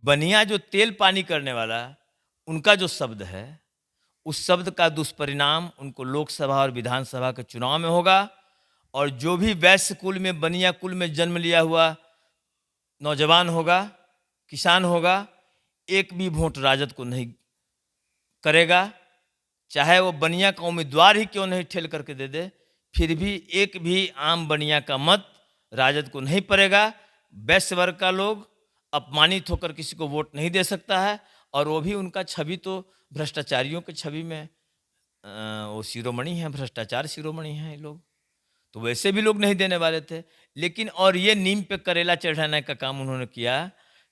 बनिया जो तेल पानी करने वाला, उनका जो शब्द है, उस शब्द का दुष्परिणाम उनको लोकसभा और विधानसभा के चुनाव में होगा। और जो भी वैश्य कुल में, बनिया कुल में जन्म लिया हुआ नौजवान होगा, किसान होगा, एक भी वोट राजद को नहीं करेगा। चाहे वो बनिया का उम्मीदवार ही क्यों नहीं ठेल करके दे दे, फिर भी एक भी आम बनिया का मत राजद को नहीं पड़ेगा। वैश्य वर्ग का लोग अपमानित होकर किसी को वोट नहीं दे सकता है, और वो भी उनका छवि तो भ्रष्टाचारियों की छवि में वो शिरोमणि हैं, भ्रष्टाचार शिरोमणि हैं ये लोग, तो वैसे भी लोग नहीं देने वाले थे। लेकिन और ये नीम पे करेला चढ़ाने का काम उन्होंने किया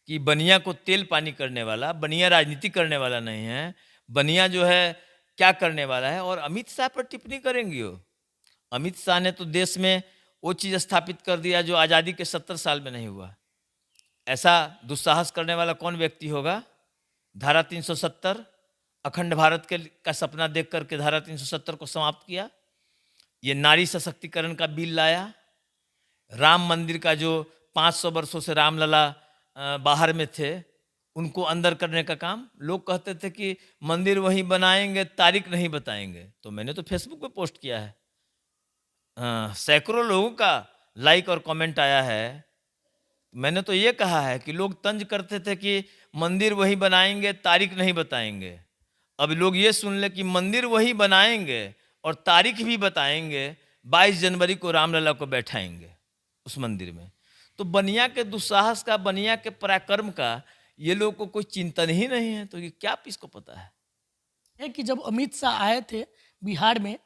कि बनिया को तेल पानी करने वाला, बनिया राजनीति करने वाला नहीं है, बनिया जो है क्या करने वाला है। और अमित शाह पर टिप्पणी करेंगे वो। अमित शाह ने तो देश में वो चीज़ स्थापित कर दिया जो आज़ादी के 70 साल में नहीं हुआ। ऐसा दुस्साहस करने वाला कौन व्यक्ति होगा? धारा 370, अखंड भारत के का सपना देख करके धारा 370 को समाप्त किया। ये नारी सशक्तिकरण का बिल लाया। राम मंदिर का जो 500 वर्षों से रामलला बाहर में थे, उनको अंदर करने का काम। लोग कहते थे कि मंदिर वहीं बनाएंगे, तारीख नहीं बताएंगे। तो मैंने तो फेसबुक पे पोस्ट किया है, सैकड़ों लोगों का लाइक और कमेंट आया है। मैंने तो ये कहा है कि लोग तंज करते थे कि मंदिर वहीं बनाएंगे, तारीख नहीं बताएंगे। अब लोग ये सुन ले कि मंदिर वहीं बनाएंगे और तारीख भी बताएंगे, 22 जनवरी को रामलला को बैठाएंगे उस मंदिर में। तो बनिया के दुस्साहस का, बनिया के पराक्रम का ये लोग को कोई चिंतन ही नहीं है। तो ये क्या इसको पता है? कि जब अमित शाह आए थे बिहार में,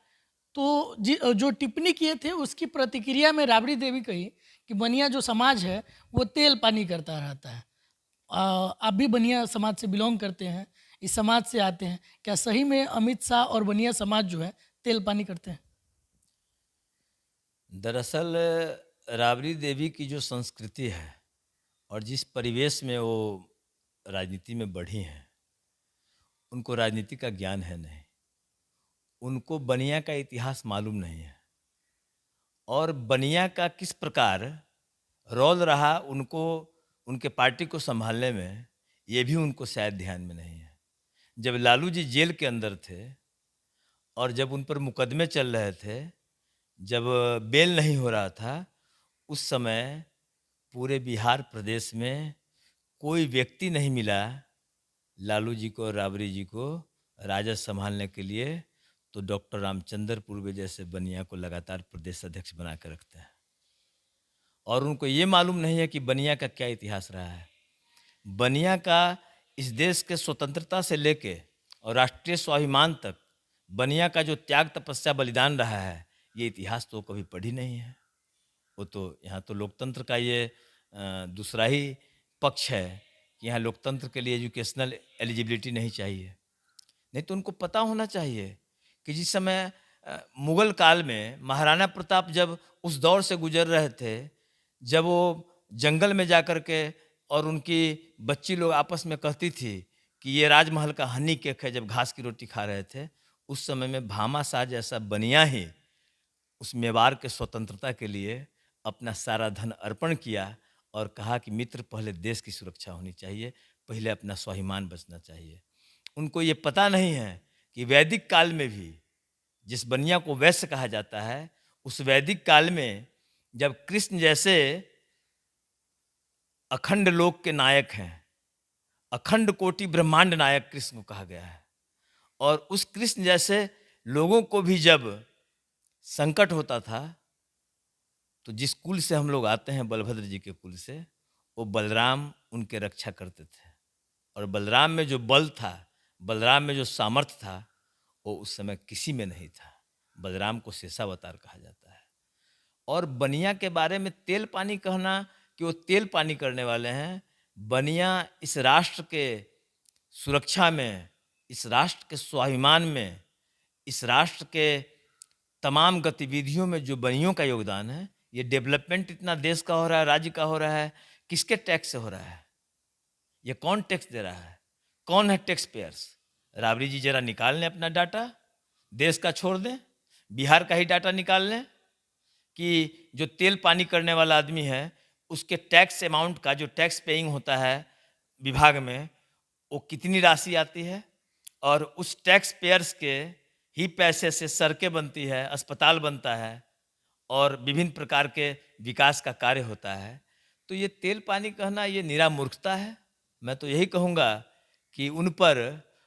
तो जो टिप्पणी किए थे उसकी प्रतिक्रिया में राबड़ी देवी कही कि बनिया जो समाज है वो तेल पानी करता रहता है। आप भी बनिया समाज से बिलोंग करते हैं, इस समाज से आते हैं, क्या सही में अमित शाह और बनिया समाज जो है तेल पानी करते हैं? दरअसल राबड़ी देवी की जो संस्कृति है और जिस परिवेश में वो राजनीति में बढ़ी हैं, उनको राजनीति का ज्ञान है नहीं, उनको बनिया का इतिहास मालूम नहीं है, और बनिया का किस प्रकार रोल रहा उनको, उनके पार्टी को संभालने में, ये भी उनको शायद ध्यान में नहीं है। जब लालू जी जेल के अंदर थे और जब उन पर मुकदमे चल रहे थे, जब बेल नहीं हो रहा था, उस समय पूरे बिहार प्रदेश में कोई व्यक्ति नहीं मिला लालू जी को और राबड़ी जी को राजद संभालने के लिए। तो डॉक्टर रामचंद्र पूर्वे जैसे बनिया को लगातार प्रदेश अध्यक्ष बना कर रखते हैं, और उनको ये मालूम नहीं है कि बनिया का क्या इतिहास रहा है। बनिया का इस देश के स्वतंत्रता से लेके और राष्ट्रीय स्वाभिमान तक बनिया का जो त्याग, तपस्या, बलिदान रहा है, ये इतिहास तो कभी पढ़ी नहीं है। वो तो यहाँ तो लोकतंत्र का ये दूसरा ही पक्ष है कि यहाँ लोकतंत्र के लिए एजुकेशनल एलिजिबिलिटी नहीं चाहिए। नहीं तो उनको पता होना चाहिए कि जिस समय मुगल काल में महाराणा प्रताप जब उस दौर से गुजर रहे थे, जब वो जंगल में जा कर के और उनकी बच्ची लोग आपस में कहती थी कि ये राजमहल का हनी केक है, जब घास की रोटी खा रहे थे, उस समय में भामा शाह जैसा बनिया ही उस मेवाड़ के स्वतंत्रता के लिए अपना सारा धन अर्पण किया और कहा कि मित्र, पहले देश की सुरक्षा होनी चाहिए, पहले अपना स्वाभिमान बचना चाहिए। उनको ये पता नहीं है कि वैदिक काल में भी, जिस बनिया को वैश्य कहा जाता है, उस वैदिक काल में जब कृष्ण जैसे अखंड लोक के नायक हैं, अखंड कोटि ब्रह्मांड नायक कृष्ण को कहा गया है, और उस कृष्ण जैसे लोगों को भी जब संकट होता था, तो जिस कुल से हम लोग आते हैं, बलभद्र जी के कुल से, वो बलराम उनके रक्षा करते थे। और बलराम में जो बल था, बलराम में जो सामर्थ्य था, वो उस समय किसी में नहीं था। बलराम को शेषावतार कहा जाता है। और बनिया के बारे में तेल पानी कहना कि वो तेल पानी करने वाले हैं, बनिया इस राष्ट्र के सुरक्षा में, इस राष्ट्र के स्वाभिमान में, इस राष्ट्र के तमाम गतिविधियों में जो बनियों का योगदान है, ये डेवलपमेंट इतना देश का हो रहा है, राज्य का हो रहा है, किसके टैक्स से हो रहा है? ये कौन टैक्स दे रहा है? कौन है टैक्स पेयर्स? राबड़ी जी जरा निकाल लें अपना डाटा, देश का छोड़ दें, बिहार का ही डाटा निकाल लें कि जो तेल पानी करने वाला आदमी है, उसके टैक्स अमाउंट का जो टैक्स पेइंग होता है विभाग में वो कितनी राशि आती है और उस टैक्स पेयर्स के ही पैसे से सड़कें बनती है, अस्पताल बनता है और विभिन्न प्रकार के विकास का कार्य होता है। तो ये तेल पानी कहना ये निरा मूर्खता है। मैं तो यही कहूँगा कि उन पर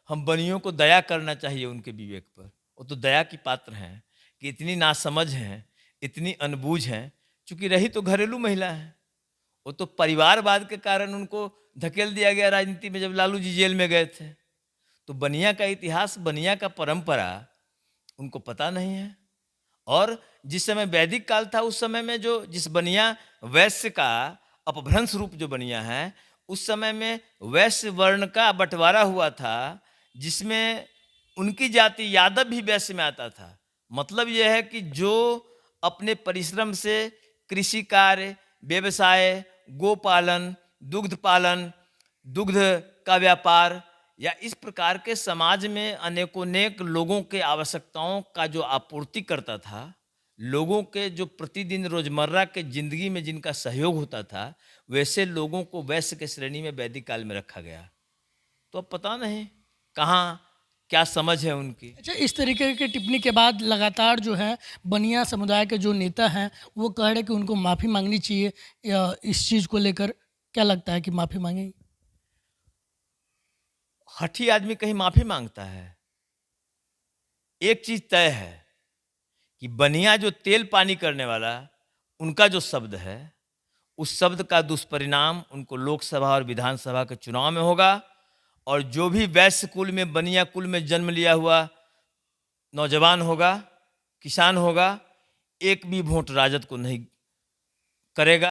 हम बनियों को दया करना चाहिए, उनके विवेक पर। वो तो दया की पात्र हैं कि इतनी नासमझ हैं, इतनी अनबूझ हैं, चूँकि रही तो घरेलू महिला है। वो तो परिवारवाद के कारण उनको धकेल दिया गया राजनीति में, जब लालू जी जेल में गए थे। तो बनिया का इतिहास, बनिया का परंपरा उनको पता नहीं है। और जिस समय वैदिक काल था, उस समय में जो जिस बनिया वैश्य का अपभ्रंश रूप जो बनिया है, उस समय में वैश्य वर्ण का बंटवारा हुआ था, जिसमें उनकी जाति यादव भी वैश्य में आता था। मतलब यह है कि जो अपने परिश्रम से कृषि कार्य, व्यवसाय, गोपालन, दुग्ध पालन, दुग्ध का व्यापार या इस प्रकार के समाज में अनेकोनेक लोगों के आवश्यकताओं का जो आपूर्ति करता था, लोगों के जो प्रतिदिन रोजमर्रा के जिंदगी में जिनका सहयोग होता था, वैसे लोगों को वैश्य के श्रेणी में वैदिक काल में रखा गया। तो अब पता नहीं कहाँ क्या समझ है उनकी। अच्छा, इस तरीके की टिप्पणी के बाद लगातार जो है बनिया समुदाय के जो नेता हैं वो कह रहे कि उनको माफ़ी मांगनी चाहिए, या इस चीज़ को लेकर क्या लगता है कि माफ़ी मांगेंगे? हठी आदमी कहीं माफी मांगता है? एक चीज तय है कि बनिया जो तेल पानी करने वाला, उनका जो शब्द है, उस शब्द का दुष्परिणाम उनको लोकसभा और विधानसभा के चुनाव में होगा। और जो भी वैश्य कुल में, बनिया कुल में जन्म लिया हुआ नौजवान होगा, किसान होगा, एक भी वोट राजद को नहीं करेगा।